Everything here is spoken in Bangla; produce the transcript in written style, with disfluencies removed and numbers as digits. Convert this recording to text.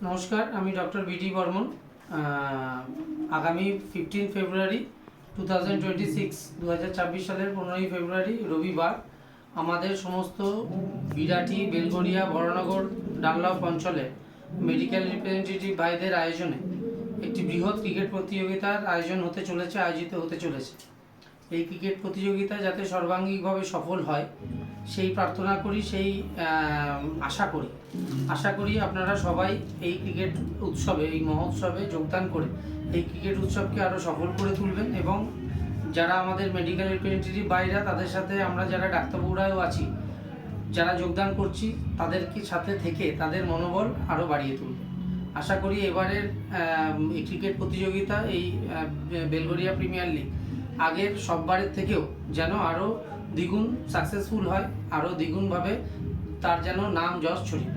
নমস্কার, আমি ডক্টর বিটি বর্মন। আগামী 15 ফেব্রুয়ারি 2026 সালের 15ই ফেব্রুয়ারি রবিবার আমাদের সমস্ত বিরাটি, বেলগড়িয়া, বড়নগর, ডানলপ অঞ্চলে মেডিকেল রিপ্রেজেন্টেটিভ ভাইদের আয়োজনে একটি বৃহৎ ক্রিকেট প্রতিযোগিতার আয়োজিত হতে চলেছে। এই ক্রিকেট প্রতিযোগিতা যাতে সর্বাঙ্গীনভাবে সফল হয় সেই প্রার্থনা করি, সেই আশা করি আপনারা সবাই এই ক্রিকেট উৎসবে, এই মহোৎসবে যোগদান করে এই ক্রিকেট উৎসবকে আরও সফল করে তুলবেন। এবং যারা আমাদের মেডিকেল রিপ্রেজেন্টেটিভ বাইরা, তাদের সাথে আমরা যারা ডাক্তারবাবুরাও আছি, যারা যোগদান করছি, তাদেরকে সাথে থেকে তাদের মনোবল আরও বাড়িয়ে তুলবে। আশা করি এবারের এই ক্রিকেট প্রতিযোগিতা, এই বেলগড়িয়া প্রিমিয়ার লিগ আগের সববারের থেকেও যেন আরও দ্বিগুণ সাকসেসফুল হয়, আরও দ্বিগুণভাবে তার যেন নাম যশ ছড়িয়ে।